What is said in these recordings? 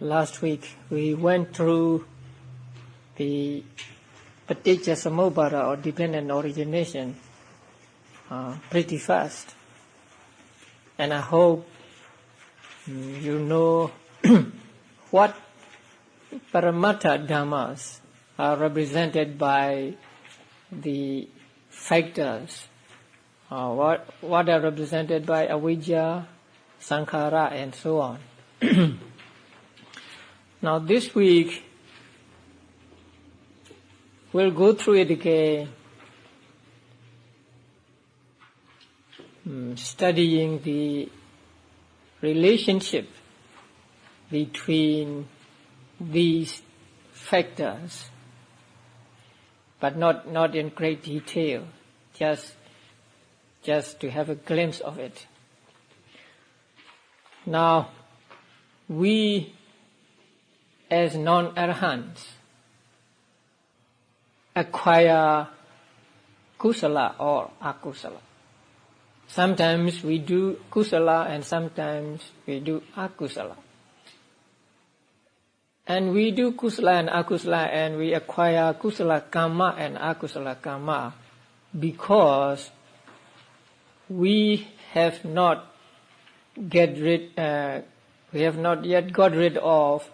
last week we went through the Paticca-samuppada or dependent origination pretty fast. And I hope you know what Paramattha Dhammas are represented by the factors, what are represented by avijja, sankhara, and so on. Now this week we'll go through it again, studying the relationship between these factors, but not in great detail, just to have a glimpse of it. Now, we as non-arhants acquire kusala or akusala. Sometimes we do kusala and sometimes we do akusala. And we do kusala and akusala and we acquire kusala karma and akusala karma because we have not yet got rid of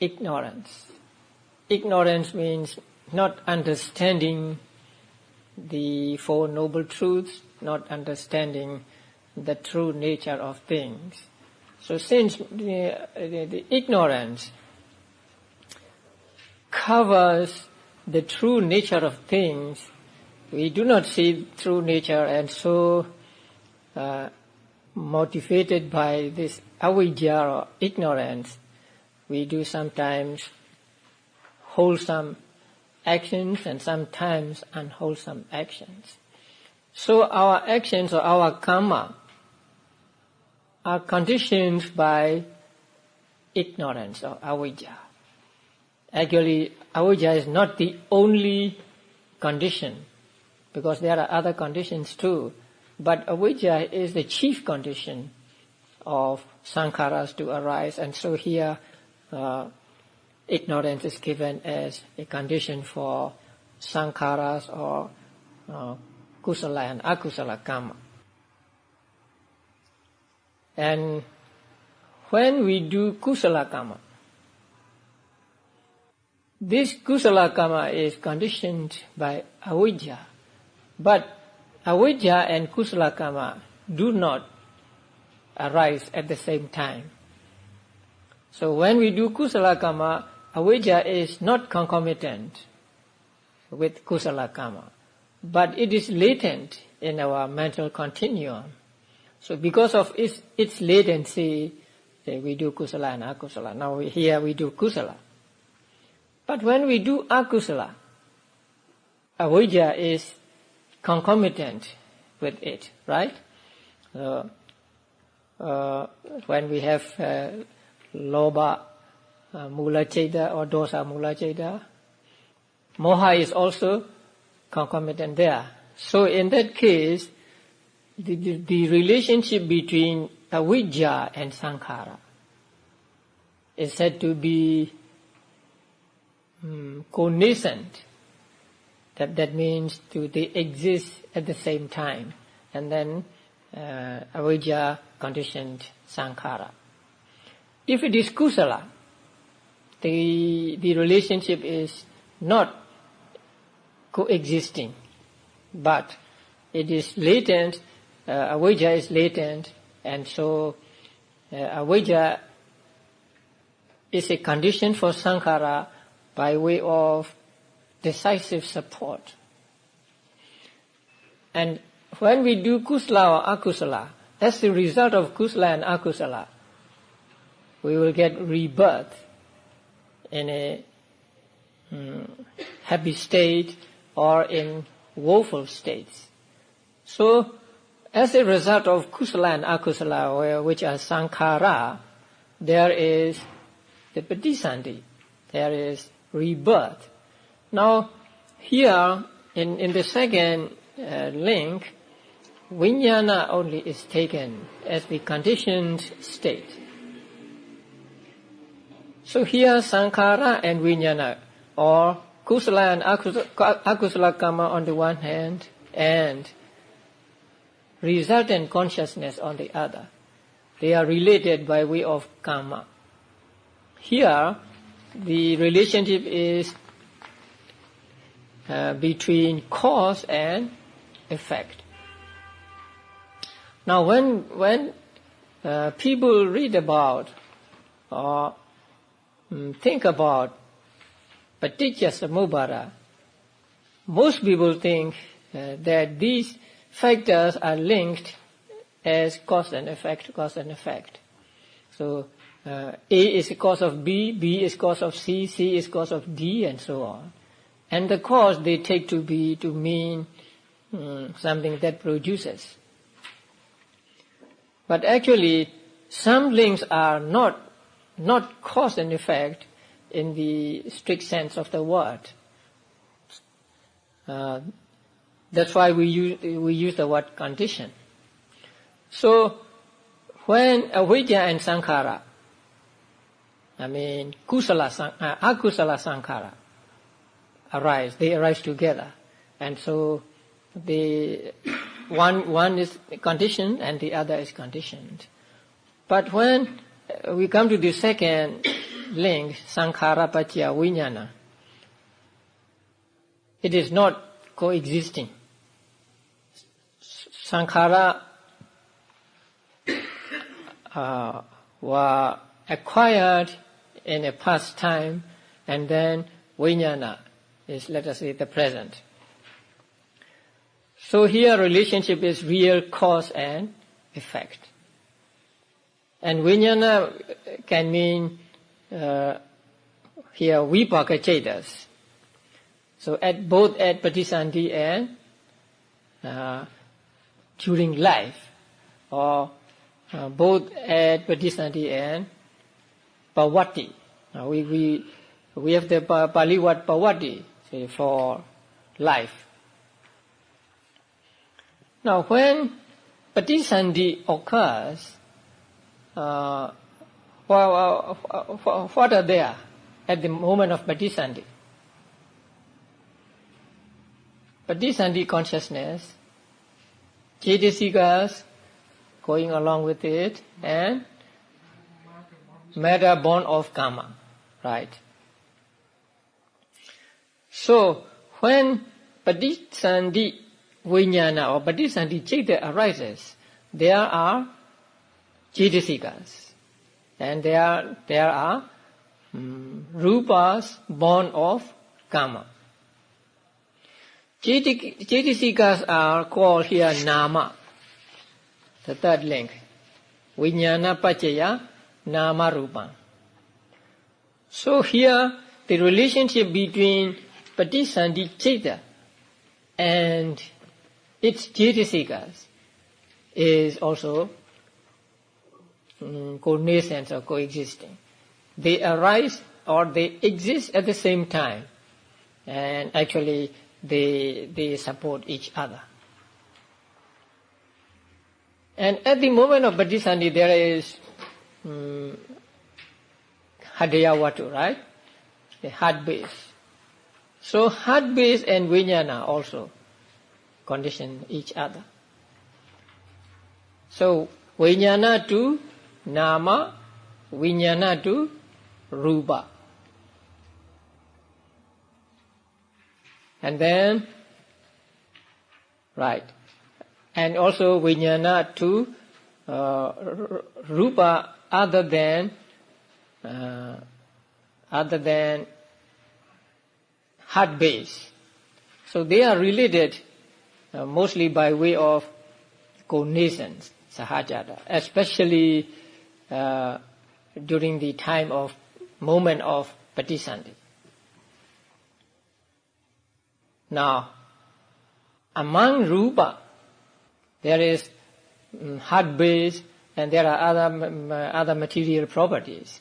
ignorance. Ignorance means not understanding the Four Noble Truths, not understanding the true nature of things. So since the ignorance covers the true nature of things, we do not see true nature, and so motivated by this avijja or ignorance, we do sometimes wholesome actions and sometimes unwholesome actions. So our actions or our karma are conditioned by ignorance or avijja. Actually, avijja is not the only condition, because there are other conditions too, but avijja is the chief condition of sankharas to arise, and so here ignorance is given as a condition for sankharas or kusala and akusala karma. And when we do kusala karma, this kusala karma is conditioned by avijja, but avijja and kusala karma do not arise at the same time. So when we do kusala karma, avijja is not concomitant with kusala karma, but it is latent in our mental continuum. So because of its latency, we do kusala and akusala. Now here we do kusala. But when we do akusala, avijja is concomitant with it, right? When we have lobha mula ceta or dosa mula ceta, moha is also concomitant there. So in that case, the relationship between avijja and sankhara is said to be connascent. That means they exist at the same time, and then avijja conditioned sankhara. If it is kusala, the relationship is not coexisting, but it is latent, avijja is latent, and so avijja is a condition for sankhara by way of decisive support. And when we do kusala or akusala, as the result of kusala and akusala, we will get rebirth in a happy state or in woeful states. So, as a result of kusala and akusala, which are sankhara, there is the patisandhi, there is rebirth. Now, here in the second link, vijnana only is taken as the conditioned state. So here sankhara and vijnana, or kusala and akusala karma on the one hand, and resultant consciousness on the other. They are related by way of karma. Here, the relationship is between cause and effect. Now, when people read about or think about paticca samuppada, most people think that these factors are linked as cause and effect, cause and effect. So A is the cause of B, B is cause of C, C is cause of D, and so on. And the cause they take to be to mean something that produces. But actually, some links are not cause and effect in the strict sense of the word. That's why we use the word condition. So when avidya and sankhara, akusala sankhara arise, they arise together, and so one is conditioned and the other is conditioned. But when we come to the second link, sankhara paccaya vijnana, it is not coexisting. Sankhara were acquired in a past time, and then vijnana is, let us say, the present. So here relationship is real cause and effect. And vijnana can mean here vipaka cetas. So both at patisandhi and during life, or both at patisandhi and pavati. We have the Pali word pavati, say, for life. Now when patisandhi occurs, what are there at the moment of patisandhi? Patisandhi consciousness, cetasikas going along with it, and matter born of karma, right? So when patisandhi vijnana or patisandhi citta arises, there are cetasikas, and there are rupas born of karma. Cetasikas are called here nama, the third link. Vijnana paccaya nama rupa. So here the relationship between patisandhi citta and its cetasikas is also co-nascent or coexisting. They arise or they exist at the same time, and actually they support each other. And at the moment of patisandhi there is hadayavatu, right? The heart base. So heart base and vijnana also condition each other. So vijnana to nama, vijnana to rupa. And then, right, and also vijnana to rupa other than heart base. So they are related mostly by way of co-nascence, sahajata, especially during the time of moment of patisandhi. Now, among rupa, there is heart base, and there are other material properties.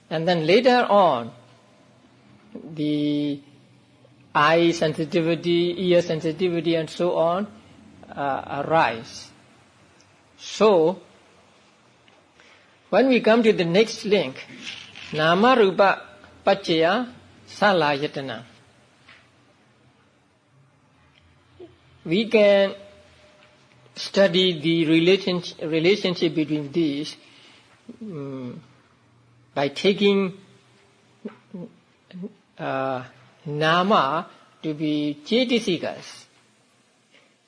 And then later on, the eye sensitivity, ear sensitivity, and so on arise. So, when we come to the next link, Nama rupa paccaya salayatana. We can study the relationship between these by taking nama to be cetasikas.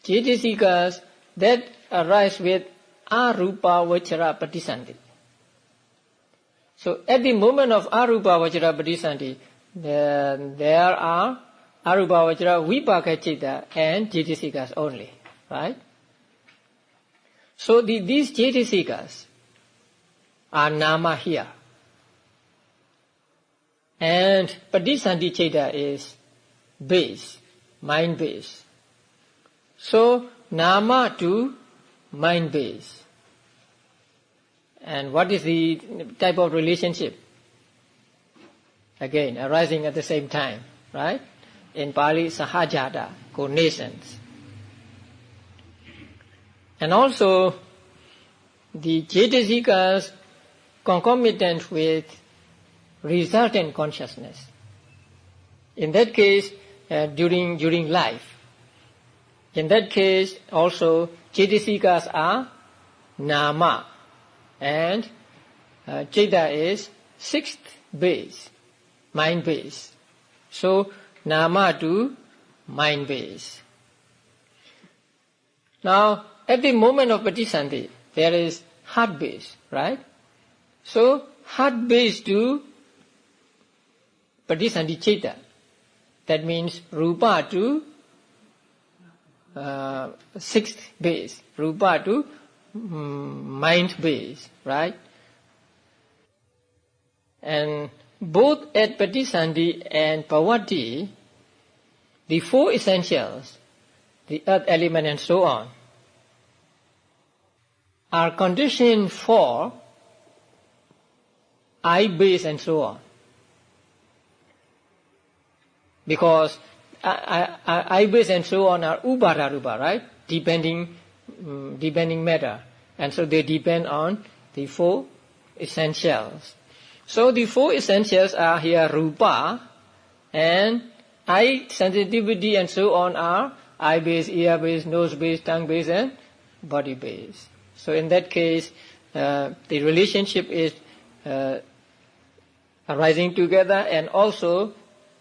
Cetasikas that arise with arupa vachara patisandhi. So at the moment of arupa vachara patisandhi, there are arupa vachara vipaka citta and cetasikas only, right? So these cetasikas are nama here. And patisandhi citta is base, mind base. So nama to mind base. And what is the type of relationship? Again, arising at the same time, right? In Pali, sahajata, connaissance. And also, the cetasikas concomitant with resultant consciousness. In that case, during life. In that case, also, cetasikas are nama. And citta is sixth base, mind base. So, nama to mind base. Now, at the moment of patisandhi, there is heart base, right? So, heart base to patisandhi citta. That means rupa to sixth base, rupa to mind base, right? And both at patisandhi and pavati, the four essentials, the earth element and so on, are conditioned for I base and so on. Because I base and so on are upada-rupa, right? Depending matter. And so they depend on the four essentials. So the four essentials are here rupa, and eye sensitivity and so on are eye base, ear base, nose base, tongue base and body base. So in that case, the relationship is arising together and also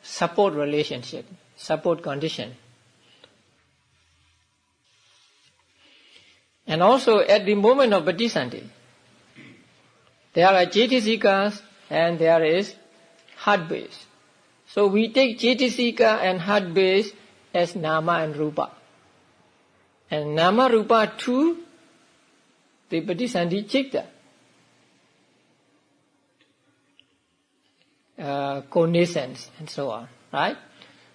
support relationship, support condition. And also at the moment of patisandhi, there are cetasikas and there is heart base. So we take cetasika and heart base as nama and rupa. And nama rupa to the patisandhi citta. Connaissance and so on, right?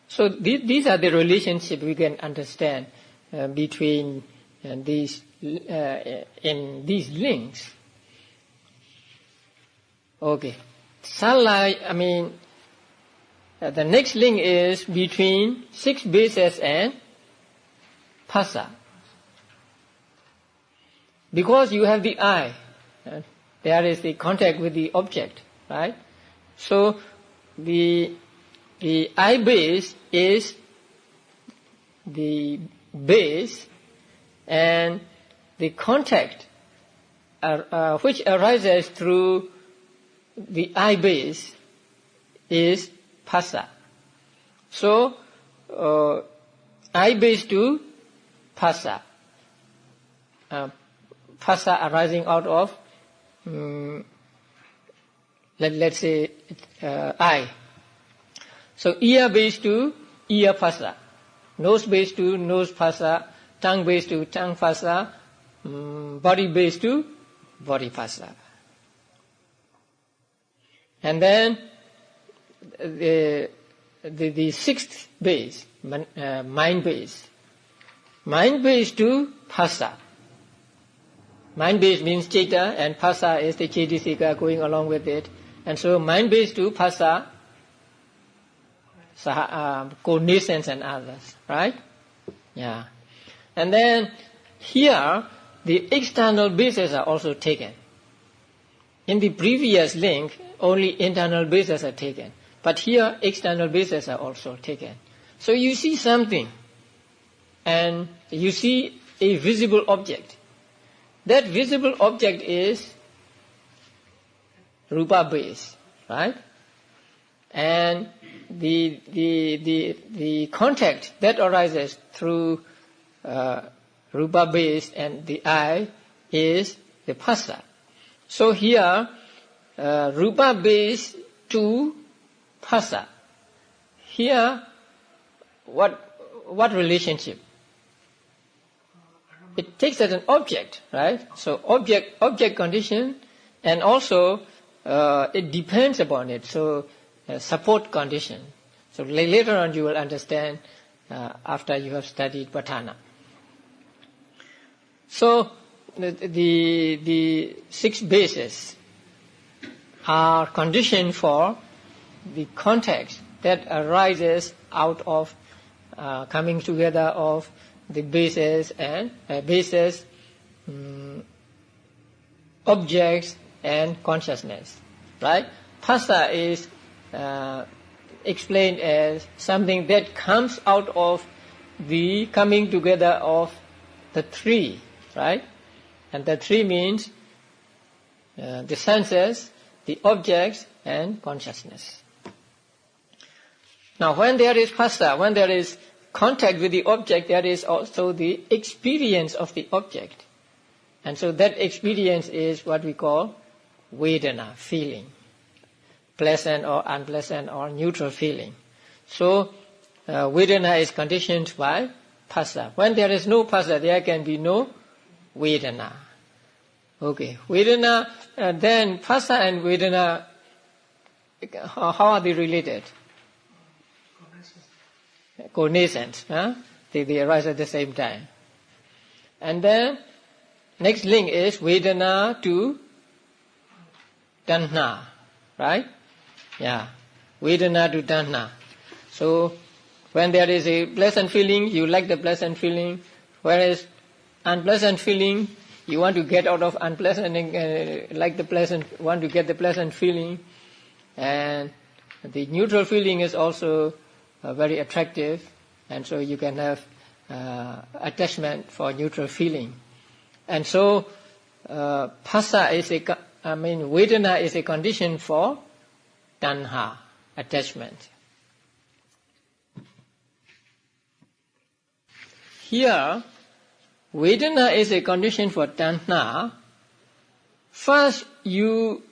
So these are the relationship we can understand between these in these links. Okay, the next link is between six bases and phassa. Because you have the eye, there is the contact with the object, right? So the eye base is the base, and the contact which arises through the eye base is phassa. So eye base to phassa. Phassa arising out of let's say eye. So ear base to ear phassa, nose base to nose phassa, tongue base to tongue phassa, body base to body phassa. And then the sixth base, mind base. Mind base to phassa. Mind base means citta, and phassa is the cetasika going along with it. And so mind base to phassa, connaissance and others, right? Yeah. And then here, the external bases are also taken. In the previous link, only internal bases are taken. But here, external bases are also taken. So you see something, and you see a visible object. That visible object is rupa base, right? And the contact that arises through rupa base and the eye is the phassa. So here, rupa base to phassa. Here, what relationship? It takes as an object, right? So object condition, and also it depends upon it. So support condition. So later on you will understand after you have studied Patthana. So the 6 bases are conditioned for the context that arises out of coming together of the bases and objects and consciousness, right? Phassa is explained as something that comes out of the coming together of the 3, right? And the 3 means the senses, the objects, and consciousness. Now, when there is phassa, when there is contact with the object, there is also the experience of the object. And so that experience is what we call vedana, feeling. Pleasant or unpleasant or neutral feeling. So, vedana is conditioned by phassa. When there is no phassa, there can be no vedana. Okay, vedana, then phassa and vedana, how are they related? Cognizance. They arise at the same time. And then, next link is vedana to tanha, right? Yeah, vedana to tanha. So, when there is a pleasant feeling, you like the pleasant feeling, whereas unpleasant feeling, you want to get out of unpleasant, like the pleasant, want to get the pleasant feeling, and the neutral feeling is also very attractive, and so you can have attachment for neutral feeling. And so, phassa is vedana is a condition for tanha, attachment. Here, vedana is a condition for tanha. First, you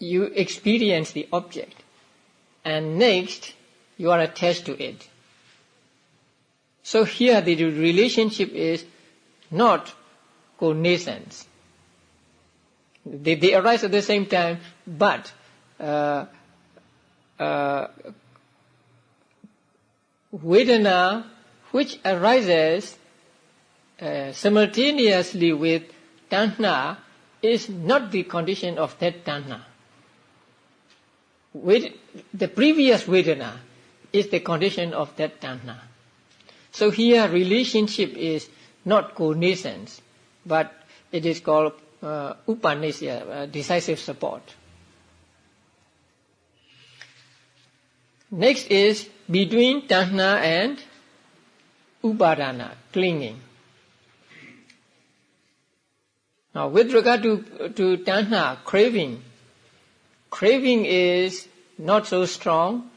experience the object, and next, you are attached to it. So here, the relationship is not cognizance. They arise at the same time, but vedana, which arises simultaneously with tanha, is not the condition of that tanha. The previous vedana is the condition of that tanha. So here relationship is not cognizance, but it is called upanisya, decisive support. Next is between tanha and upadana, clinging. Now with regard to tanha, craving is not so strong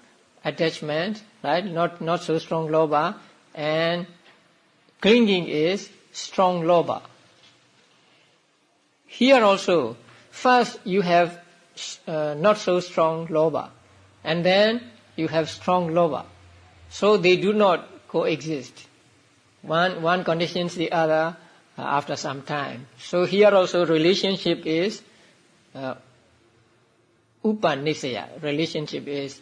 attachment, right? Not so strong lobha, and clinging is strong lobha. Here also, first you have not so strong lobha, and then you have strong lobha. So they do not coexist. One conditions the other after some time. So here also relationship is upanisya. Relationship is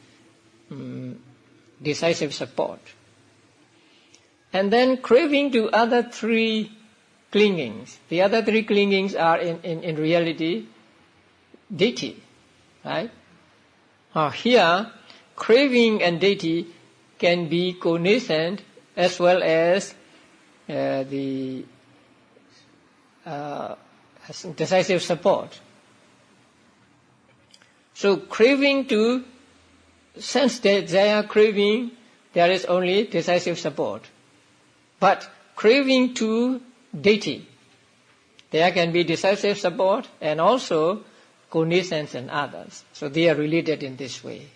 decisive support. And then craving to other 3 clingings. The other 3 clingings are in reality deity, right? Here, craving and deity can be cognizant as well as the decisive support. So craving to sense desire, craving, there is only decisive support. But craving to deity, there can be decisive support and also cognizance and others. So they are related in this way.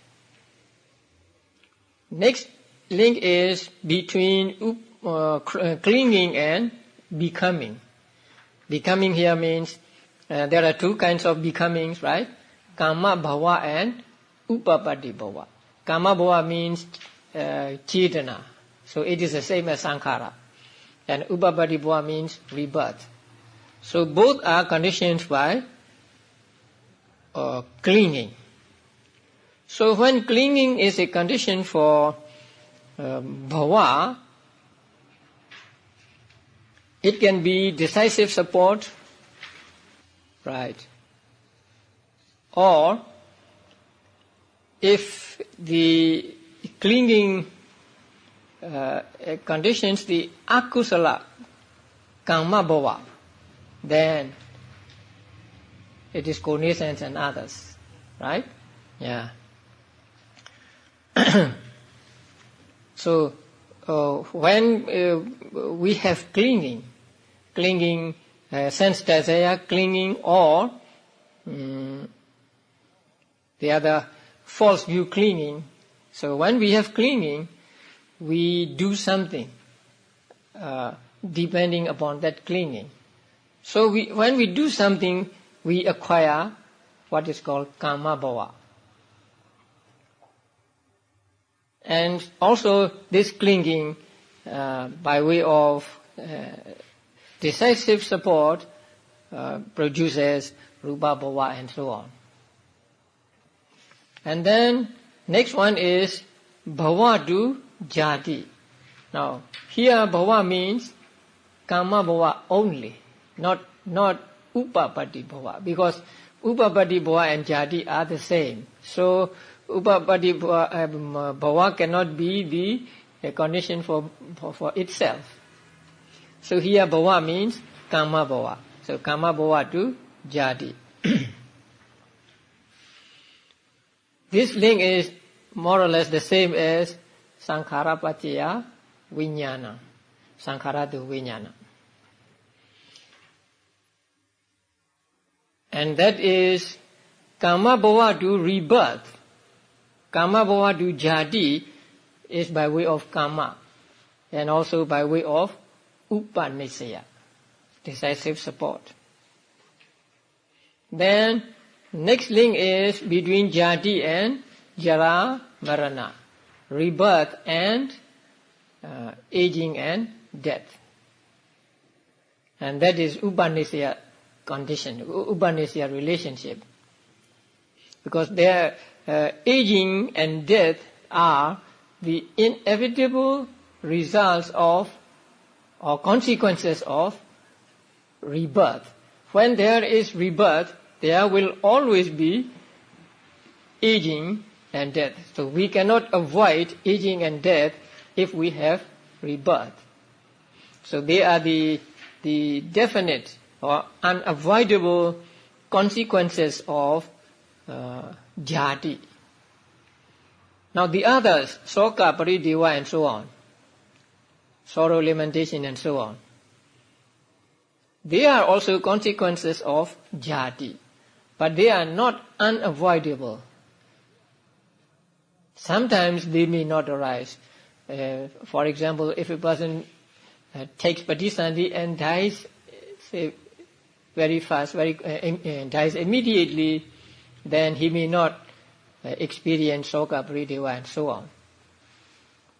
Next link is between clinging and becoming. Becoming here means there are two kinds of becomings, right? Kama bhava and upapati bhava. Kama bhava means chetana. So it is the same as sankhara. And upapati bhava means rebirth. So both are conditioned by clinging. So when clinging is a condition for bhava, it can be decisive support, right? Or if the clinging conditions the akusala karma bhava, then it is cognizance and others, right? Yeah. So when we have clinging, sense desire, clinging, or the other false view clinging. So when we have clinging, we do something depending upon that clinging. So when we do something, we acquire what is called karma bhava. And also this clinging by way of decisive support produces rupa bhava and so on. And then next one is bhava to jati. Now here bhava means karma bhava only, not upapati bhava, because upapati bhava and jati are the same. So upapati bhava cannot be the condition for itself. So here bhava means karma bhava. So karma bhava to jati. This link is more or less the same as sankhara paccaya vijnana. Sankhara to vijnana. And that is karma bhava to rebirth. Karma bhava to jati is by way of karma and also by way of upanisaya, decisive support. Then next link is between jati and jara marana, rebirth and aging and death. And that is upanisaya condition, upanisaya relationship. Because their aging and death are the inevitable results of or consequences of rebirth. When there is rebirth, there will always be aging and death. So we cannot avoid aging and death if we have rebirth. So they are the definite or unavoidable consequences of jati. Now the others, soka, parideva and so on, sorrow, lamentation and so on, they are also consequences of jati, but they are not unavoidable. Sometimes they may not arise. For example, if a person takes patisandhi and dies, say, very fast, dies immediately, then he may not experience soka, parideva and so on.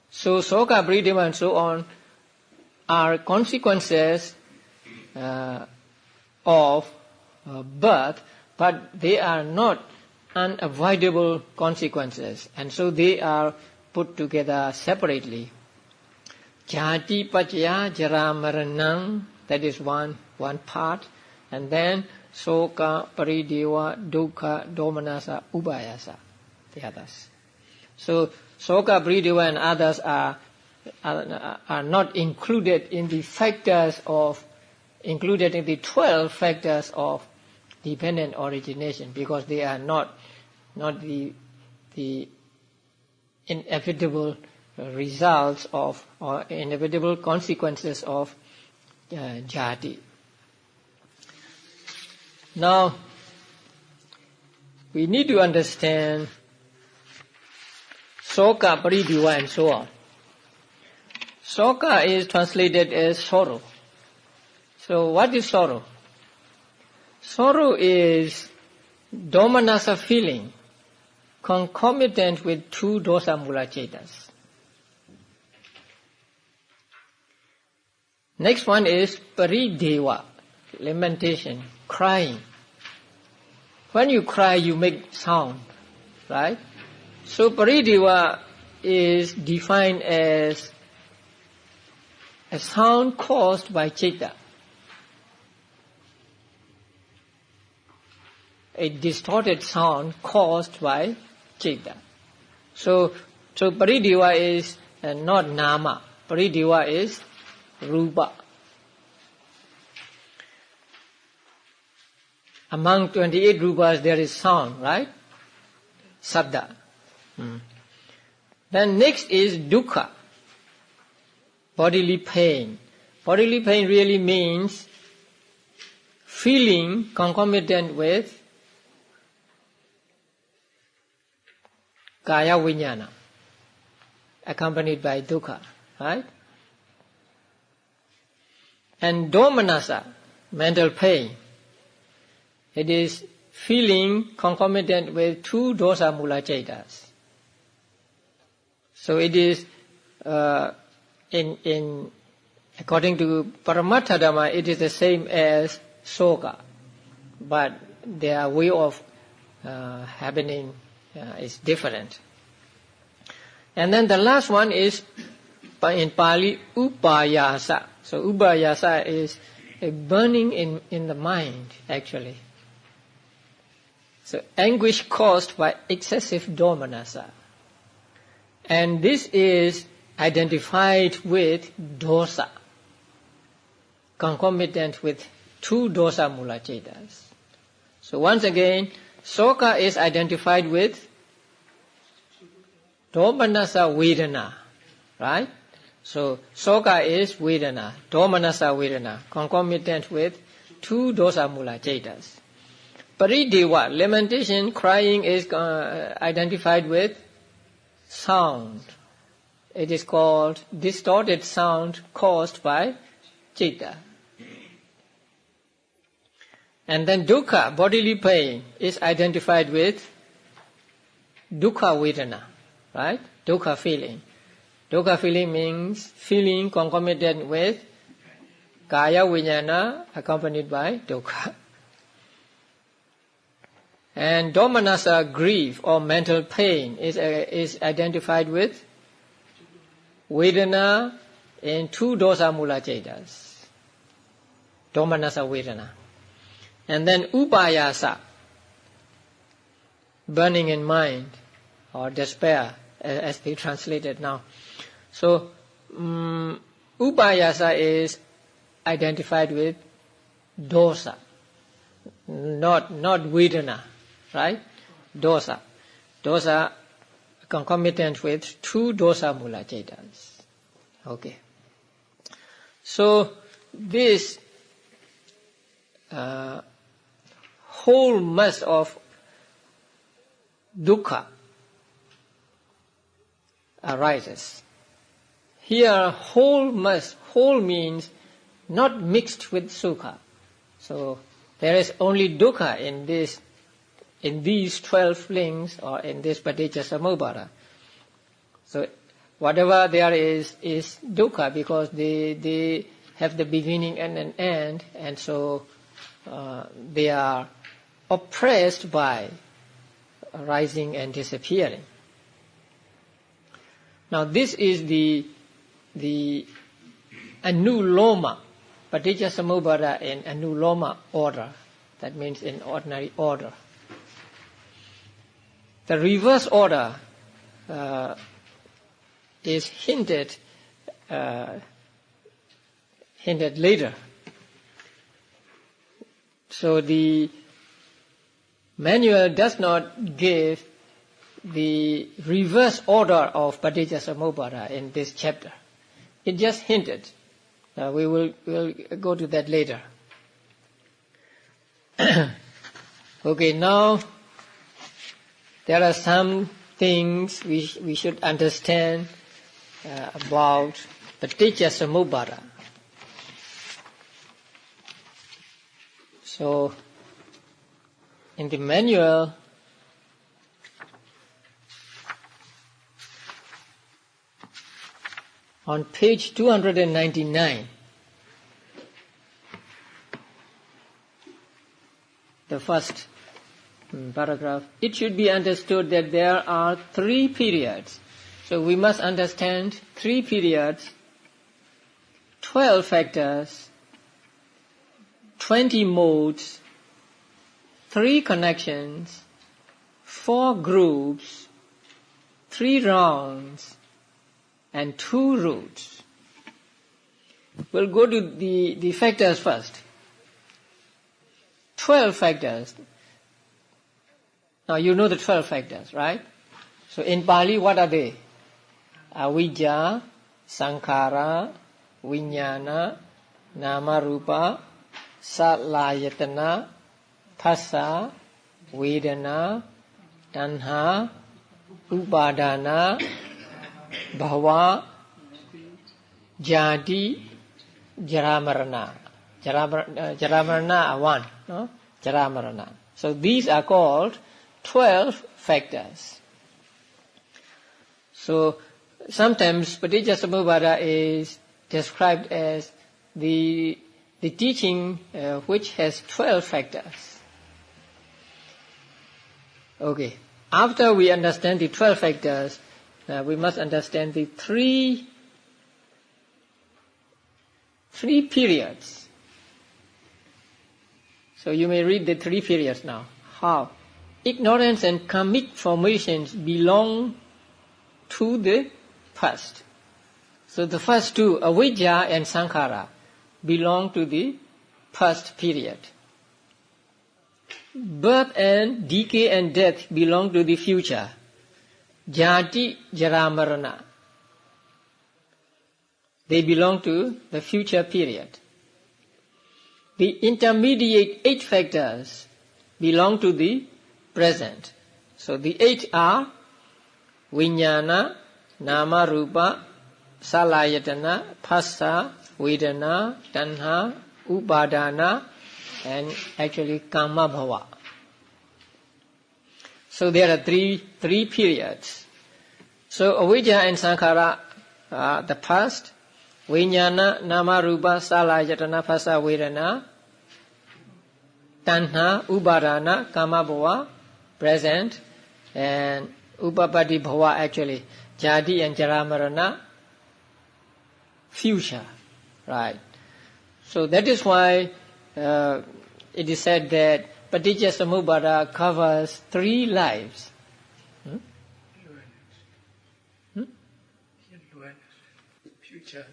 So soka, parideva and so on are consequences of birth, but they are not unavoidable consequences, and so they are put together separately. Jati paccaya jara maranam, that is one part, and then soka, parideva, dukkha, domanassa, ubayasa, the others. So soka, parideva and others are not included in the factors of, included in the 12 factors of dependent origination, because they are not not the inevitable results of or inevitable consequences of jati. Now, we need to understand soka, paridiva, and so on. Soka is translated as sorrow. So what is sorrow? Sorrow is domanassa feeling concomitant with two dosa mula cetas. Next one is parideva, lamentation, crying. When you cry, you make sound, right? So parideva is defined as a sound caused by citta, a distorted sound caused by citta. So parideva is not nama. Parideva is rupa. Among 28 rupas there is sound, right? Sabda. Then next is dukkha, bodily pain. Bodily pain really means feeling concomitant with kaya vijnana, accompanied by dukkha, right? And domanassa, mental pain. It is feeling concomitant with two dosa mula cetas. So it is, according to Paramattha-dhamma, it is the same as soka, but their way of happening is different. And then the last one is, in Pali, upayasa. So upayasa is a burning in the mind, actually. So anguish caused by excessive domanassa. And this is identified with dosa, concomitant with two dosa mula cetas. So once again, soka is identified with domanassa vedana, right? So soka is vedana, domanassa vedana, concomitant with two dosa mula cetas. Parideva, lamentation, crying, is identified with sound. It is called distorted sound caused by citta. And then dukkha, bodily pain, is identified with dukkha vedana, right? Dukkha feeling. Dukkha feeling means feeling concomitant with kaya vijnana accompanied by dukkha. And domanassa, grief or mental pain, is identified with vedana in two dosa mula cetas. Domanassa vedana. And then upayasa, burning in mind or despair, as they translate it now. So upayasa is identified with dosa, not vedana, right? Dosa concomitant with two dosa mula cetas. Okay. So this whole mass of dukkha arises. Here whole mass, whole means not mixed with sukha. So there is only dukkha in these 12 links or in this paticca-samuppada. So whatever there is dukkha because they have the beginning and an end, and so they are oppressed by rising and disappearing. Now this is the anuloma, paticca-samuppada in anuloma order. That means in ordinary order. The reverse order is hinted later. So the manual does not give the reverse order of Paticcasamuppada in this chapter. It just hinted. We'll go to that later. Okay, now there are some things we should understand about Paticcasamuppada. So, in the manual, on page 299, the first paragraph, it should be understood that there are 3 periods. So we must understand 3 periods, 12 factors, 20 modes, 3 connections, 4 groups, 3 rounds, and 2 routes. We'll go to the factors first. 12 factors. Now you know the 12 factors, right? So in Pali, what are they? Avijja, Sankhara, Vijnana, Nama Rupa, Salayatana, Phassa, Vedana, Tanha, Upadana, Bhava, Jati, Jaramarana. Jaramarana are 1, no? Jaramarana. So these are called 12 factors. So sometimes Paticcasamuppada is described as the teaching which has 12 factors. Okay. After we understand the 12 factors, we must understand the three periods. So you may read the 3 periods now. How? Ignorance and karmic formations belong to the past. So the first 2, avijja and sankhara, belong to the past period. Birth and decay and death belong to the future. Jati, jaramarana. They belong to the future period. The intermediate 8 factors belong to the present. So the 8 are Vijnana, Nama Rupa, Salayatana, Phassa, Vedana, Tanha, Upadana, and actually Kama Bhava. So there are three periods. So avijja and sankhara are the past. Vijnana, Nama Rupa, Salayatana, Phassa, Vedana, Tanha, Upadana, Kama Bhava, present, and Upapati Bhava actually, Jati and Jaramarana, future, right? So that is why it is said that Paticcasamuppada covers 3 lives. Future.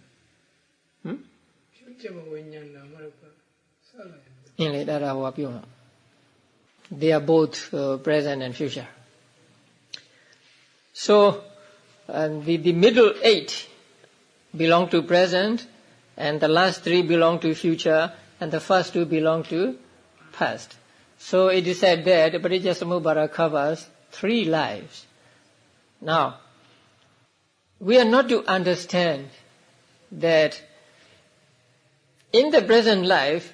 They are both present and future. So the middle 8 belong to present, and the last 3 belong to future, and the first 2 belong to past. So it is said that Paticcasamuppada covers 3 lives. Now, we are not to understand that in the present life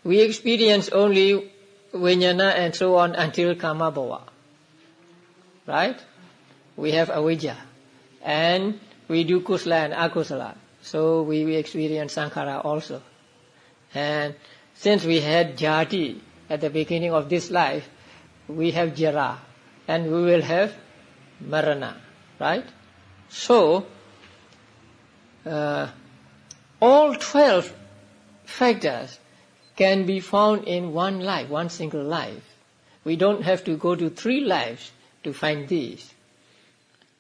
we experience only vijnana and so on until Kama Bhava. Right? We have avijja, and we do kusala and akusala. So we experience sankhara also. And since we had jati at the beginning of this life, we have jara, and we will have marana. Right? So, all 12 factors can be found in one life, one single life. We don't have to go to 3 lives to find these.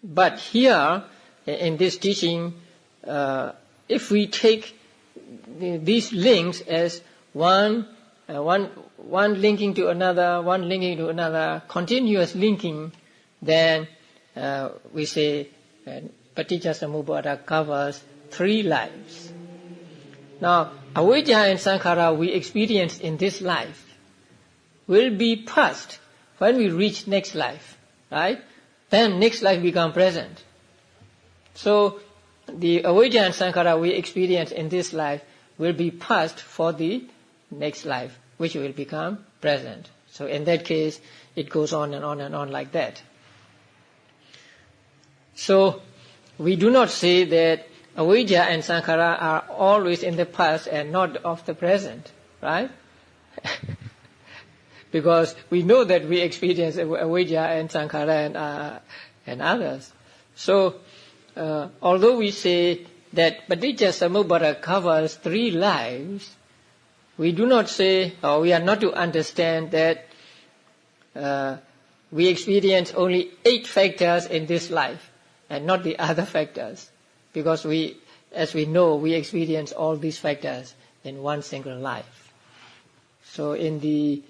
But here, in this teaching, if we take these links as one one linking to another, continuous linking, then we say Paticca-samuppada covers 3 lives. Now, avijja and sankhara we experience in this life will be past when we reach next life, right? Then next life become present. So, the avijja and sankhara we experience in this life will be past for the next life, which will become present. So in that case, it goes on and on and on like that. So, we do not say that avijja and sankhara are always in the past and not of the present, right? Because we know that we experience avijja and sankhara and others. So, although we say that Paticca-samuppada covers 3 lives, we do not say, or we are not to understand that we experience only 8 factors in this life and not the other factors. Because as we know, we experience all these factors in one single life. So in the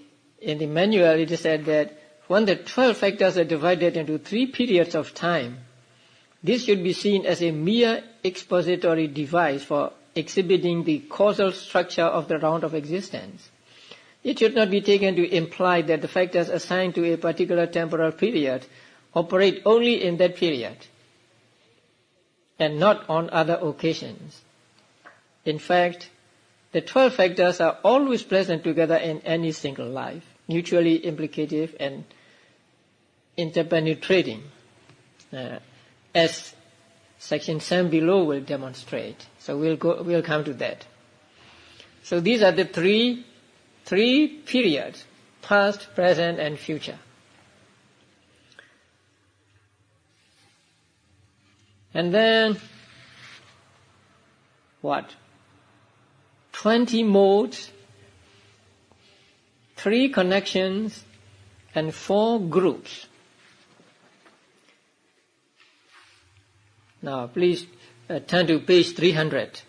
manual it is said that when the 12 factors are divided into 3 periods of time, this should be seen as a mere expository device for exhibiting the causal structure of the round of existence. It should not be taken to imply that the factors assigned to a particular temporal period operate only in that period and not on other occasions. In fact, the 12 factors are always present together in any single life, mutually implicative and interpenetrating, as section 7 below will demonstrate. So we'll come to that. So these are the three periods: past, present, and future. And then what? 20 modes, 3 connections, and 4 groups. Now please turn to page 300.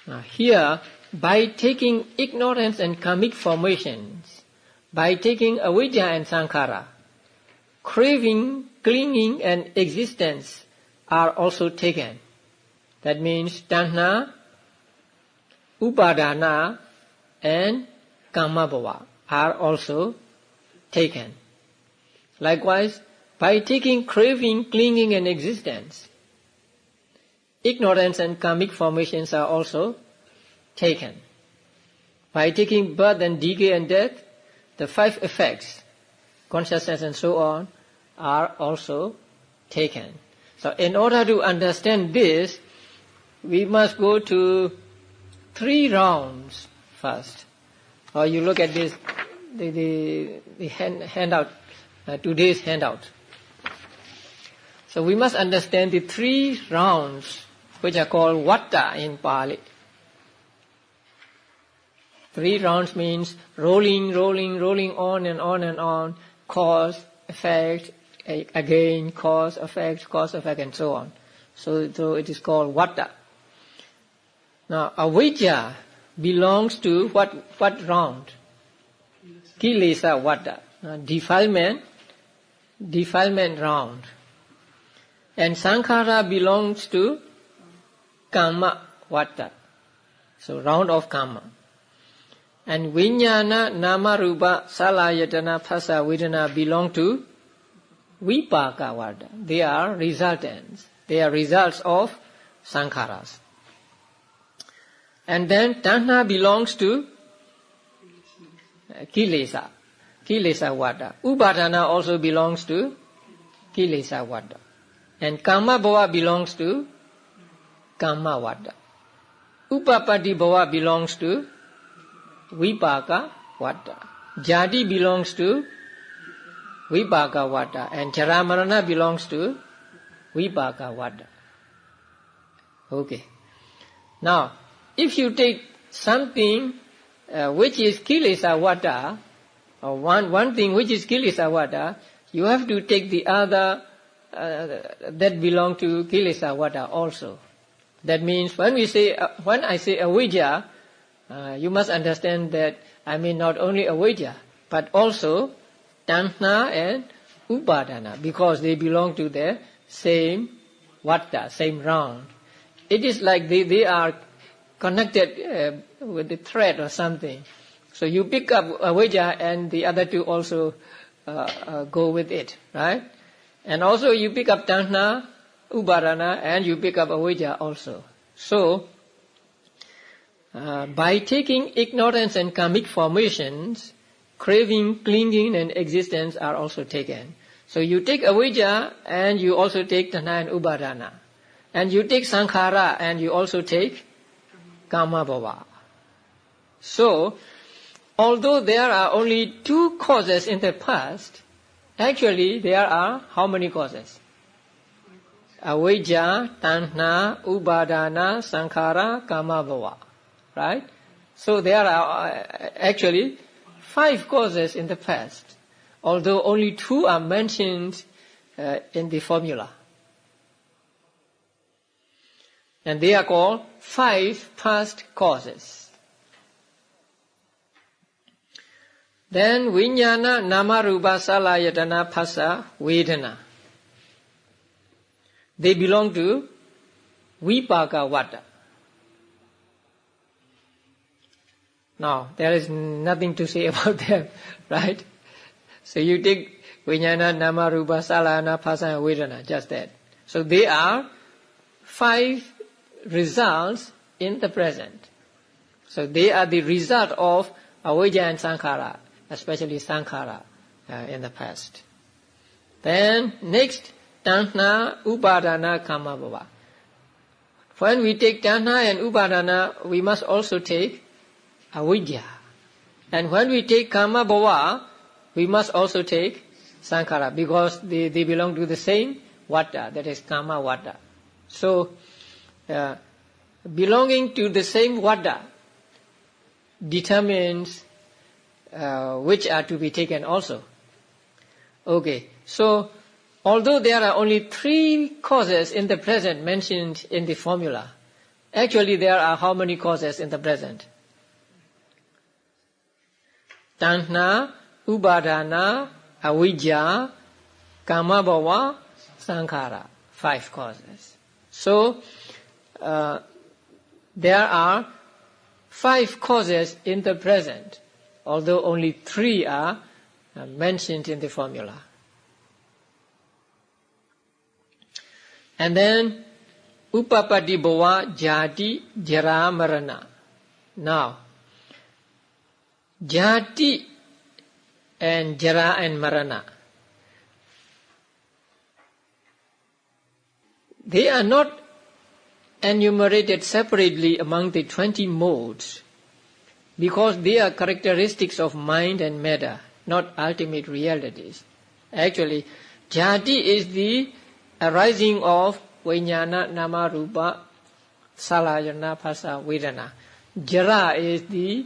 Now here, by taking ignorance and karmic formations, by taking avijja and sankhara, craving, clinging, and existence are also taken. That means tanha, upadana, and kamabhava are also taken. Likewise, by taking craving, clinging, and existence, ignorance and karmic formations are also taken. By taking birth and decay and death, the 5 effects, consciousness and so on, are also taken. So in order to understand this, we must go to 3 rounds first. Or you look at this, the handout, today's handout. So we must understand the 3 rounds, which are called vata in Pali. 3 rounds means rolling on and on and on, cause, effect, again, cause, effect, and so on. So it is called vata. Now, avijja belongs to what round? Kilesa vata, defilement round. And sankhara belongs to kamma vata, so round of kamma. And vijnana, nama, rupa, salayatana, phassa, vedana belong to vipaka vata. They are resultants. They are results of sankharas. And then tanha belongs to kilesa vata. Upadana also belongs to kilesa vata. And kamma bhava belongs to kamma vata. Upapati bhava belongs to vipaka vata. Jati belongs to vipaka vata. And jara-marana belongs to vipaka vata. Okay. Now, if you take something which is kilesa vata, or one thing which is kilesa vata, you have to take the other that belong to kilesa vata also. That means when I say avijja, you must understand that I mean not only avijja, but also tanha and upadana, because they belong to the same vata, same round. It is like they are connected with the thread or something. So you pick up avijja and the other two also go with it, right? And also you pick up tanha, upadana, and you pick up avijja also. So, by taking ignorance and karmic formations, craving, clinging, and existence are also taken. So you take avijja and you also take tanha and upadana. And you take sankhara and you also take kama bhava. So, although there are only two causes in the past, actually there are how many causes? Avijja, tanha, upadana, sankhara, kama bhava. Right? So there are actually 5 causes in the past, although only 2 are mentioned in the formula. And they are called 5 past causes. Then vijnana, nama, rupa, salayatana, phassa, vedana. They belong to vipaka vata. Now, there is nothing to say about them, right? So you take vijnana, nama, rupa, salayana, phassa, and vedana, just that. So they are 5 results in the present. So they are the result of avijja and sankhara, especially sankhara in the past. Then next, tanha, upadana, kama bhava. When we take tanha and upadana, we must also take avijja. And when we take kama bhava, we must also take sankhara, because they belong to the same vata, that is kama vata. So, belonging to the same vata determines which are to be taken also. Okay, so although there are only 3 causes in the present mentioned in the formula, actually there are how many causes in the present? Tanha, upadana, avijja, kama bhava, sankhara. 5 causes. So, there are 5 causes in the present, although only 3 are mentioned in the formula. And then, upapati bhava, jati, jara, marana. Now, jati and jara and marana, they are not enumerated separately among the 20 modes, because they are characteristics of mind and matter, not ultimate realities. Actually, jati is the arising of vijnana, nama, rupa, salayana, phassa, vedana. Jara is the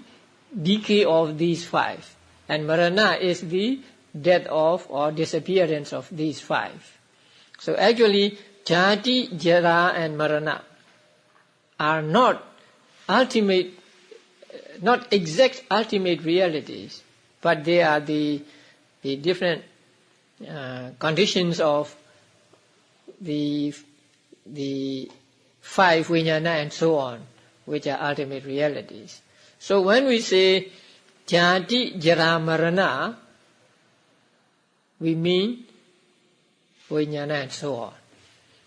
decay of these 5, and marana is the death of or disappearance of these 5. So actually, jati, jara, and marana are not exact ultimate realities, but they are the different conditions of the 5 vijnana and so on, which are ultimate realities. So when we say jati, jara, marana, we mean vijnana and so on.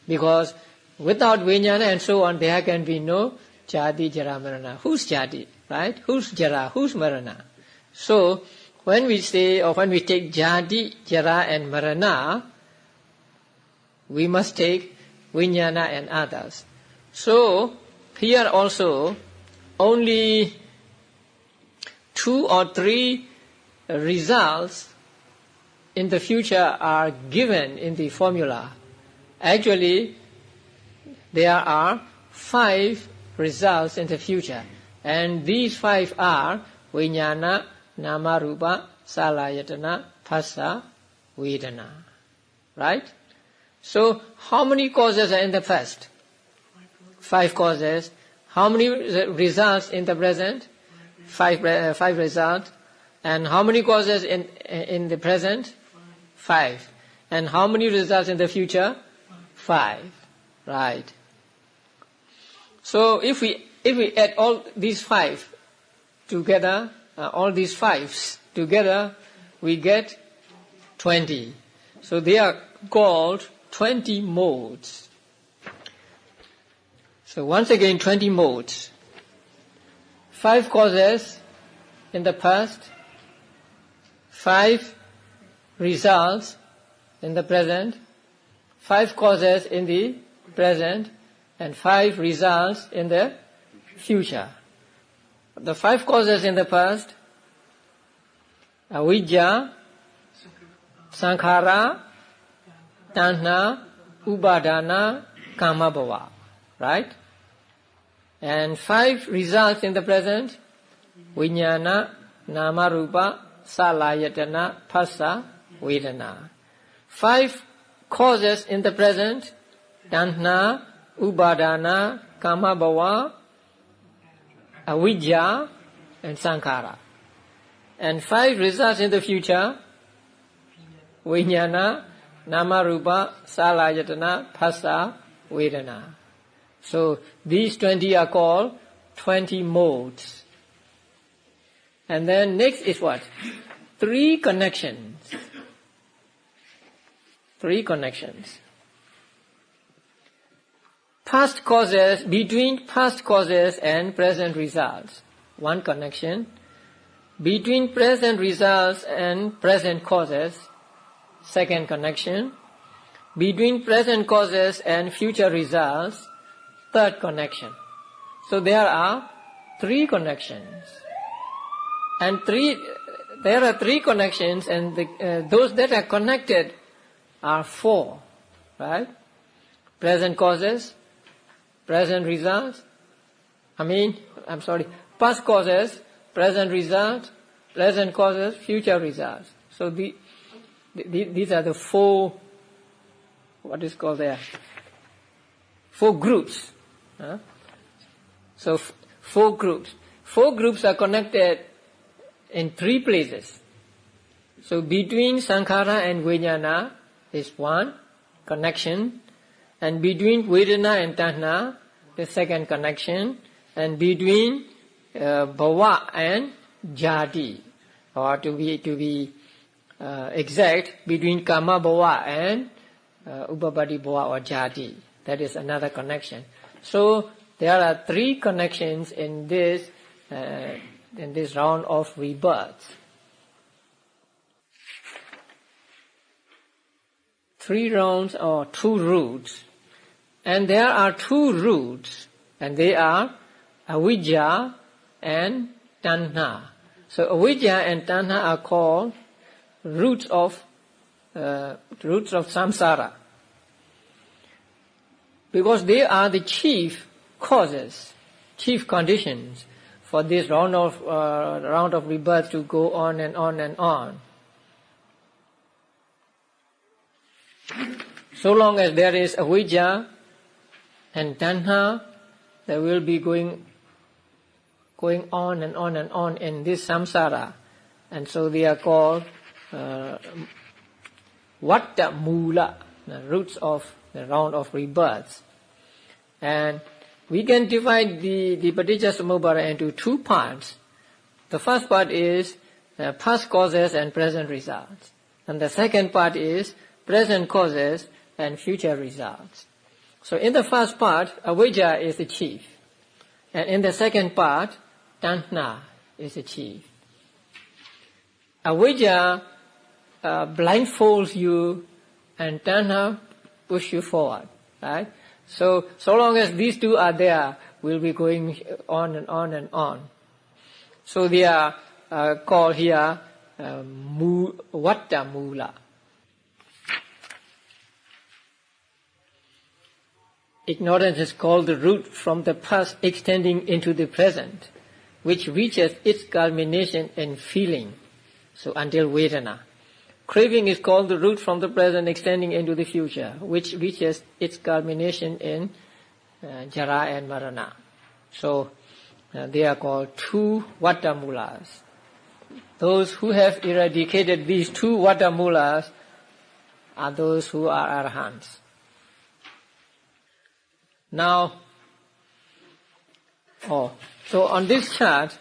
Because without vijnana and so on, there can be no jati, jara, marana. Who's jati, right? Who's jara? Who's marana? So when we say, or when we take jati, jara, and marana, we must take vijnana and others. So here also, only 2 or 3 results in the future are given in the formula. Actually, there are 5 results in the future, and these 5 are vijnana, nama, rupa, salayatana, phassa, vedana. Right? So, how many causes are in the past? 5 causes. How many results in the present? Five results. And how many causes in the present? 5. And how many results in the future? 5. Right. So if we add all these 5 together, all these 5s together, we get 20. So they are called 20 modes. So once again, 20 modes. 5 causes in the past, 5 results in the present, 5 causes in the present, and 5 results in the future. The 5 causes in the past: avijja, saṅgaha, tanha, upadana, kama bhava. Right? And 5 results in the present: vijnana, nama rupa, salayatana, phassa, vedana. 5 causes in the present: tanha, upadana, kama bhava, avijja, and saṅgaha. And 5 results in the future: vijnana, nama rupa, salayatana, phassa, vedana. So these 20 are called 20 modes. And then next is what? 3 connections. 3 connections. Past causes, between past causes and present results. 1 connection. Between present results and present causes. 2nd connection. Between present causes and future results. 3rd connection. So there are 3 connections. And there are 3 connections, and those that are connected are 4, right? Present causes, present results, past causes, present results, present causes, future results. So these are the 4, what is called there? 4 groups. So 4 groups. 4 groups are connected in 3 places. So between saṅgaha and vijnana is 1 connection, and between vedana and tanha, the 2nd connection, and between bhava and jati, or to be exact, between kama bhava and upapati bhava or jati, that is another connection. So there are 3 connections in this round of rebirth. 3 rounds or 2 routes. And there are 2 routes, and they are avijja and tanha. So avijja and tanha are called roots of samsara, because they are the chief causes, chief conditions for this round of rebirth to go on and on and on. So long as there is avijja and tanha, there will be going on and on and on in this samsara, and so they are called vata mula, the roots of the round of rebirths. And we can divide the paticca-samuppada into 2 parts. The first part is past causes and present results, and the second part is present causes and future results. So in the first part, avijja is the chief, and in the second part, tanha is the chief. Avijja blindfolds you, and tanha push you forward, right? So long as these 2 are there, we'll be going on and on and on. So they are called here vata mula. Ignorance is called the root from the past extending into the present, which reaches its culmination in feeling, so until vedana. Craving is called the root from the present extending into the future, which reaches its culmination in jara and marana. So They are called 2 Vatamulas. Those who have eradicated these 2 Vatamulas are those who are arahants. Now, so on this chart,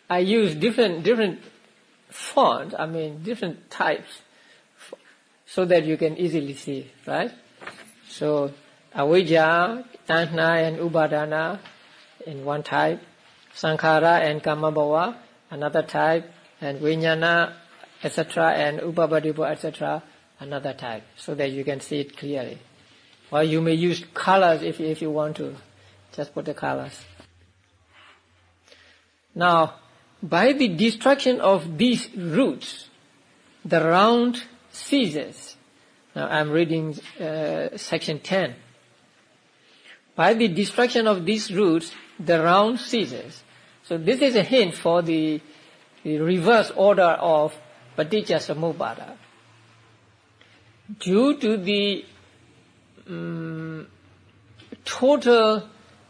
I use different fonts, different types, so that you can easily see, right? So, avijja, tanha and upadana in one type, sankhara and kamabhava, another type, and vijnana, etc., and upabadipa, etc., another type, so that you can see it clearly. Or you may use colors if you want to. Just put the colors. Now, by the destruction of these roots, the round ceases. Now I'm reading section 10. By the destruction of these roots, the round ceases. So this is a hint for the reverse order of Paticca-samuppada. Due to the total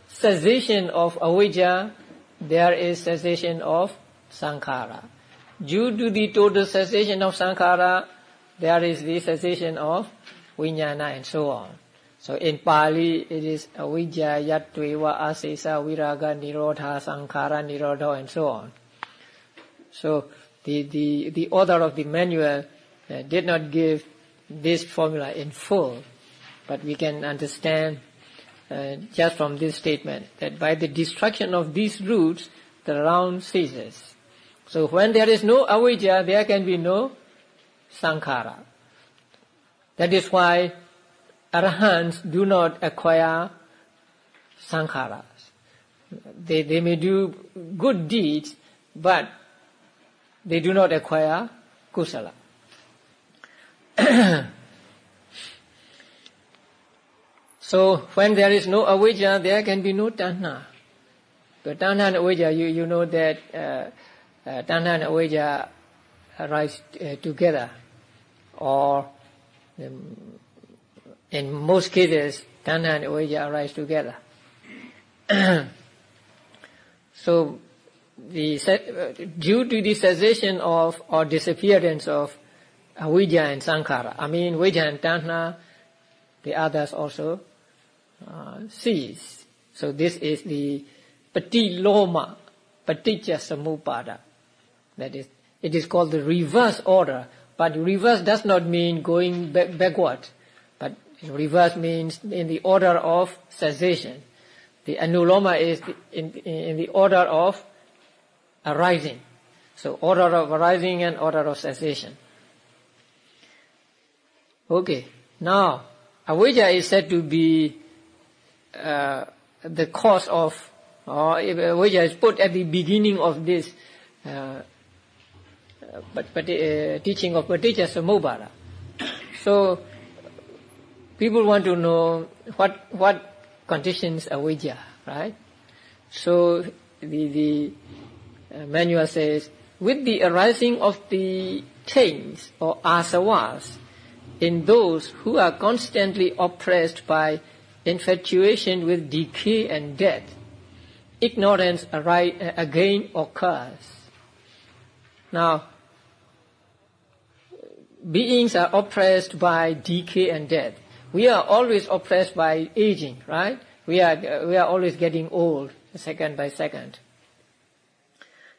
cessation of avijja, there is cessation of sankhara. Due to the total cessation of sankhara, there is the cessation of vijnana and so on. So in Pali, it is avijja, yatveva, asesa, viraga, nirodha, sankhara, nirodha, and so on. So the author of the manual did not give this formula in full, but we can understand just from this statement that by the destruction of these roots, the round ceases. So when there is no avijja, there can be no sankhara. That is why arahants do not acquire sankharas. They may do good deeds, but they do not acquire kusala. So when there is no avijja, there can be no tanha. So tanha and avijja, you know that tanha and avijja arise together, or in most cases, tanha and avijja arise together. So due to the cessation of or disappearance of avijja and sankhara, vijja and tanha, the others also cease. So this is the patiloma, paticca-samuppada. That is, it is called the reverse order. But reverse does not mean going backward, but reverse means in the order of cessation. The anuloma is in the order of arising. So order of arising and order of cessation. Okay, now avijja is said to be the cause of, or avijja is put at the beginning of this teaching of Paticca-samuppada. So people want to know what conditions avijja, right? So the manual says, with the arising of the taints or asavas in those who are constantly oppressed by infatuation with decay and death, ignorance again occurs. Now, beings are oppressed by decay and death. We are always oppressed by aging, right? We are always getting old, second by second.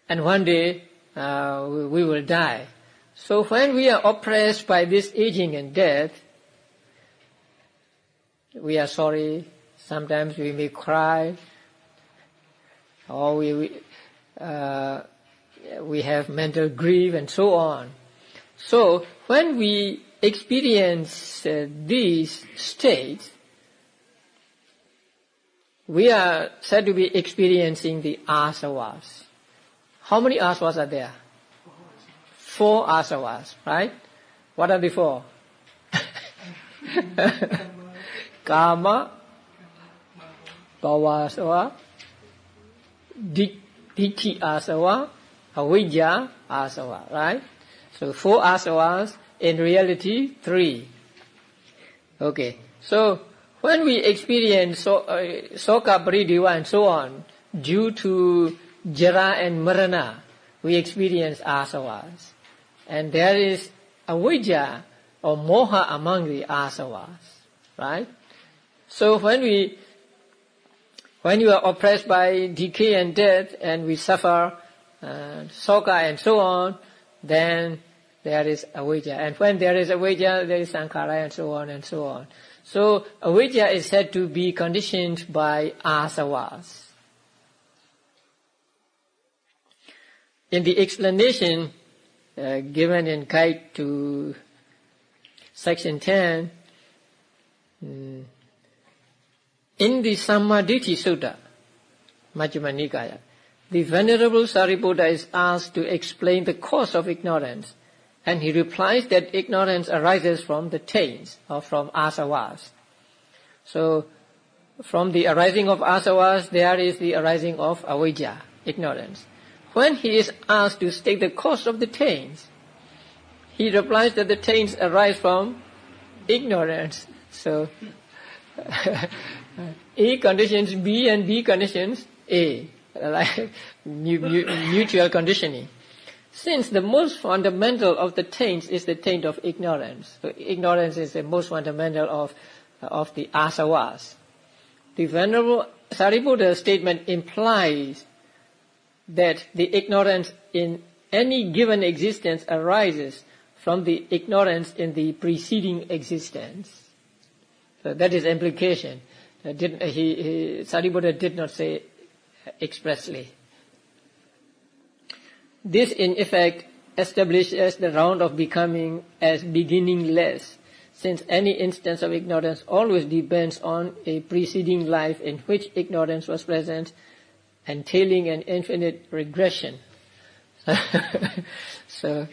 And one day, we will die. So when we are oppressed by this aging and death, we are sorry. Sometimes we may cry, or we have mental grief and so on. So when we experience these states, we are said to be experiencing the asavas. How many asavas are there? 4 asavas, right? What are the 4? Kama, bhavasava, ditthi asava, avijja asava, right? So 4 asavas, in reality 3. Okay, so when we experience soka, parideva and so on, due to jara and marana, we experience asavas. And there is avijja or moha among the asavas, right? So when you are oppressed by decay and death, and we suffer soka and so on, then there is avijja. And when there is avijja, there is sankhara and so on and so on. So avijja is said to be conditioned by asavas. In the explanation given in guide to section 10, in the Sammaditthi Sutta, Majjhima Nikaya, the Venerable Sariputta is asked to explain the cause of ignorance, and he replies that ignorance arises from the taints or from asavas. So, from the arising of asavas, there is the arising of avijja, ignorance. When he is asked to state the cause of the taints, he replies that the taints arise from ignorance. So, A conditions B and B conditions A, like mutual conditioning. Since the most fundamental of the taints is the taint of ignorance, so ignorance is the most fundamental of the asavas. The Venerable Sariputta's statement implies that the ignorance in any given existence arises from the ignorance in the preceding existence. So that is implication. Sariputta did not say expressly. This in effect establishes the round of becoming as beginningless, since any instance of ignorance always depends on a preceding life in which ignorance was present, entailing an infinite regression. So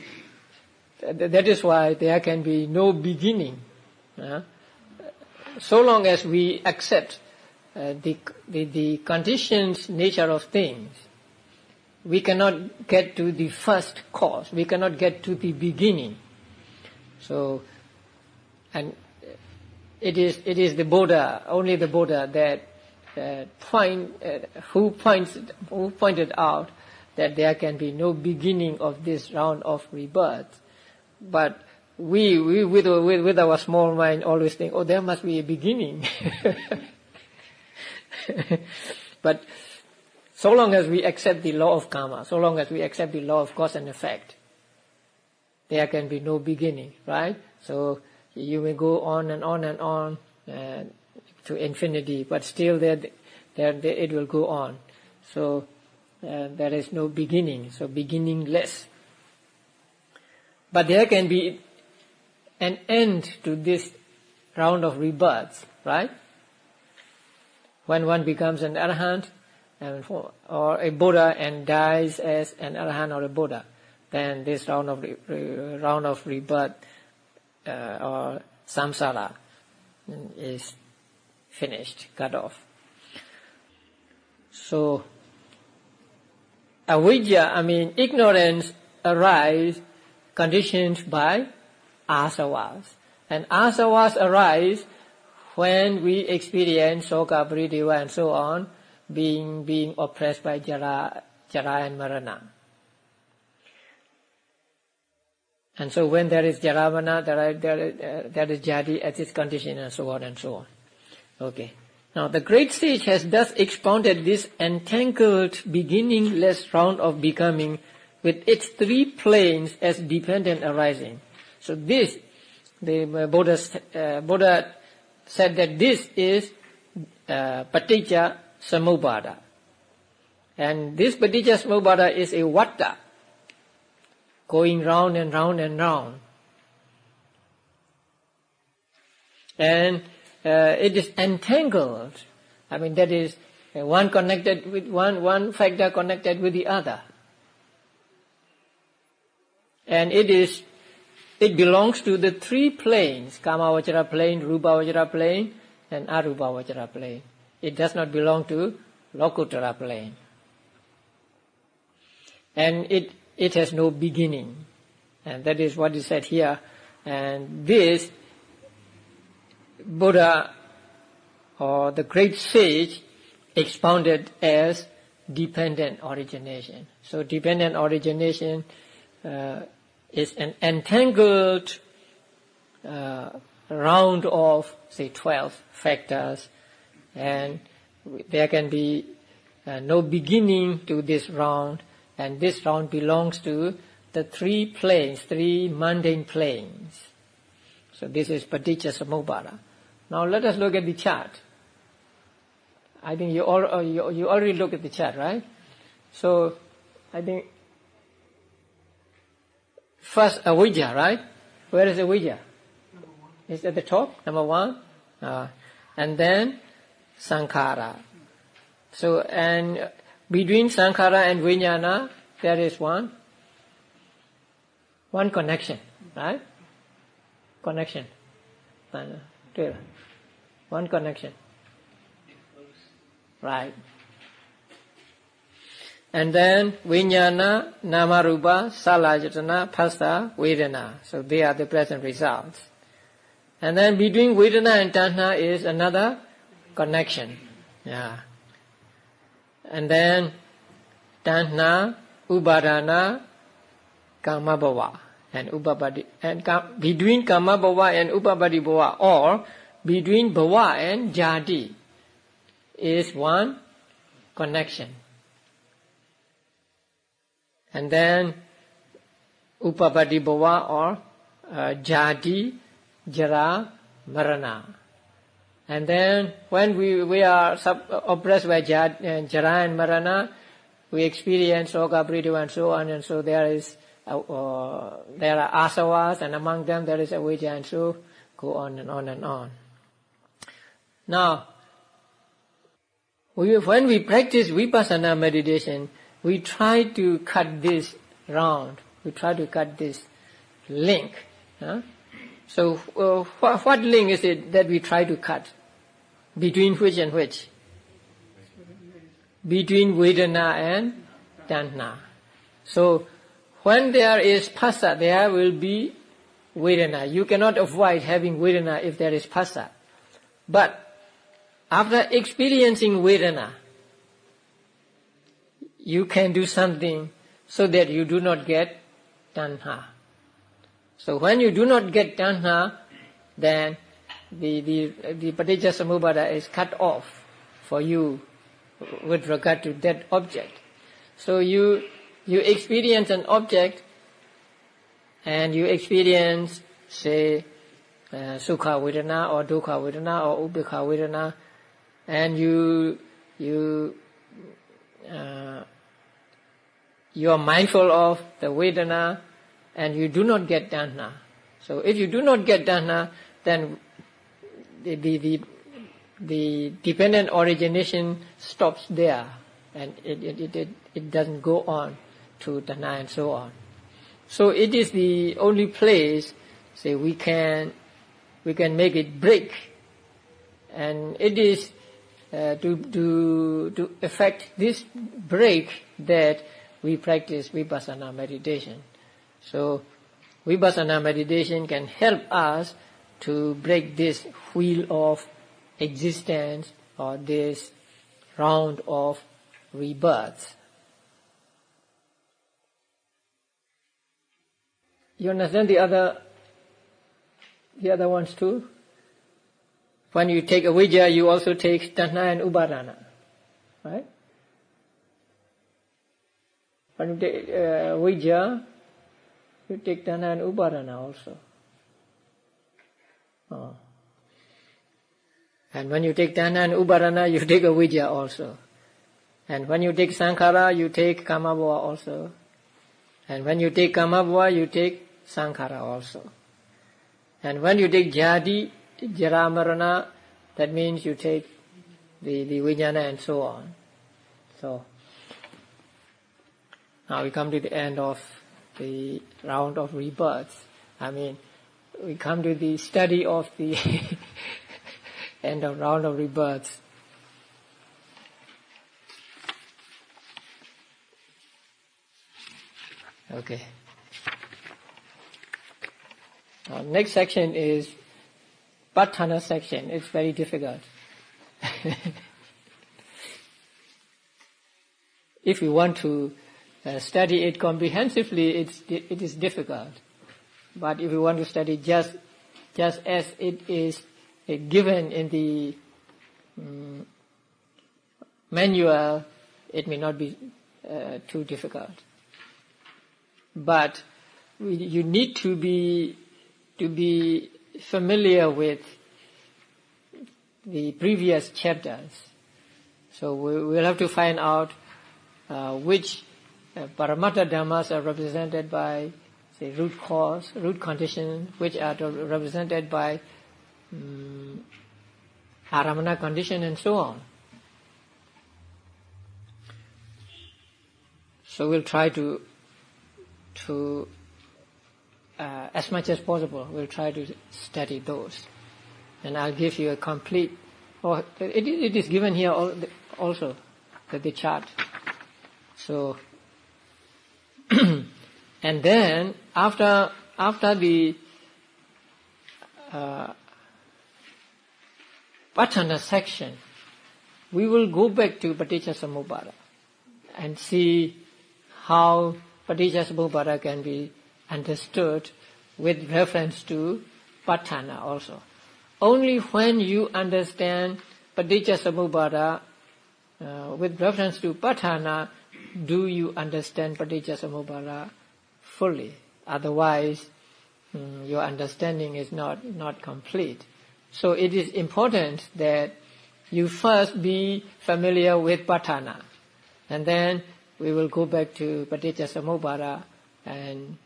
that is why there can be no beginning. So long as we accept the conditioned nature of things, we cannot get to the first cause. We cannot get to the beginning. So, and it is the Buddha, only the Buddha that who pointed out that there can be no beginning of this round of rebirth. But we with our small mind always think, oh, there must be a beginning. But so long as we accept the law of karma, so long as we accept the law of cause and effect, there can be no beginning, right? So you may go on and on and on to infinity, but still there it will go on. So there is no beginning, so beginningless. But there can be an end to this round of rebirths, right? When one becomes an arahant or a Buddha and dies as an arahant or a Buddha, then this round of rebirth or samsara is finished, cut off. So avijja, ignorance arises conditioned by asavas. And asavas arise when we experience soka, parideva and so on, being oppressed by jara and marana. And so when there is jara marana, there is jadi at its condition and so on and so on. Okay. Now the great sage has thus expounded this entangled beginningless round of becoming with its three planes as dependent arising. So this, the Buddha said that this is paticca samuppada. And this paticca samuppada is a vata, going round and round and round. And it is entangled. That is one connected with one factor connected with the other. And it belongs to the three planes, Kamavachara plane, Rupavachara plane, and Arupavachara plane. It does not belong to Lokuttara plane. And it has no beginning. And that is what is said here. And this Buddha or the great sage expounded as dependent origination. So dependent origination is an entangled round of, say, 12 factors, and there can be no beginning to this round, and this round belongs to the 3 planes, 3 mundane planes. So this is Paticca Samuppada. Now let us look at the chart. I think you already look at the chart, right? So I think first avijja, right? Where is avijja? It's at the top, number 1. And then sankhara. So, and between sankhara and vijnana, there is one connection, right? Connection. One connection. Right. And then vijnana, namarupa, salajatana, phassa, vedana. So they are the present results. And then between vedana and tanha is another connection. Yeah. And then tanha, upadana, kamabhava and upapati. And between kamabhava and upapati bhava, or between bhava and jati, is one connection. And then upapati bhava, or jati, jara, marana. And then when we are oppressed by jara and marana, we experience soka, pritha, and so on, and so there are asavas, and among them there is avijja, and so go on and on and on. Now, when we practice vipassana meditation, we try to cut this round. We try to cut this link. So, what link is it that we try to cut? Between which and which? Between Vedana and Tanha. So, when there is phassa, there will be Vedana. You cannot avoid having Vedana if there is phassa. But after experiencing Vedana, you can do something so that you do not get Tanha. So when you do not get Tanha, then the Paticca Samuppada is cut off for you with regard to that object. So you experience an object, and you experience, say, sukha vedana or dukkha vedana or upekkha vedana, and you are mindful of the vedana, and you do not get tanha. So if you do not get tanha, then the dependent origination stops there, and it doesn't go on to tanha and so on. So it is the only place, say, we can make it break, and it is to effect this break that we practice vipassana meditation. So vipassana meditation can help us to break this wheel of existence, or this round of rebirth. You understand the other ones too? When you take avijja, you also take tanha and upadana, right? When you take avijja, you take tanha and upadana also. And when you take tanha and upadana, you take avijja also. And when you take sankhara, you take kamabhava also. And when you take kamabhava, you take sankhara also. And when you take jati, jara, marana, that means you take the vijnana and so on. So now we come to the end of the round of rebirth. I mean, we come to the study of the end of round of rebirth. Okay. Now, next section is Patthana section. It's very difficult. if you want to study it comprehensively, it is difficult. But if you want to study just as it is given in the manual, it may not be too difficult. But you need to be familiar with the previous chapters. So we'll have to find out which Paramattha Dhammas are represented by, say, root cause, root condition, which are represented by Aramana condition, and so on. So we'll try to as much as possible, we'll try to study those. And I'll give you a complete, it is given here also, the chart. So, and then after the Patthana section, we will go back to Paticcasamuppada and see how Paticcasamuppada can be understood with reference to Patthana also. Only when you understand Paticcasamuppada with reference to Patthana do you understand Paticcasamuppada fully. Otherwise, your understanding is not complete. So it is important that you first be familiar with Patthana, and then we will go back to Paticcasamuppada and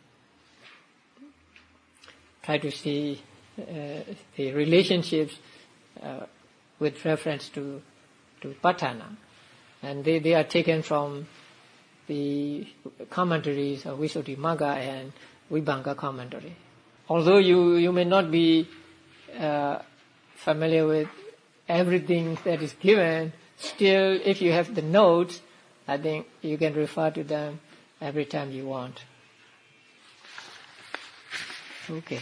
try to see the relationships with reference to Patthana. And they are taken from the commentaries of Visuddhimagga and Vibhanga commentary. Although you may not be familiar with everything that is given, still if you have the notes, I think you can refer to them every time you want. Okay.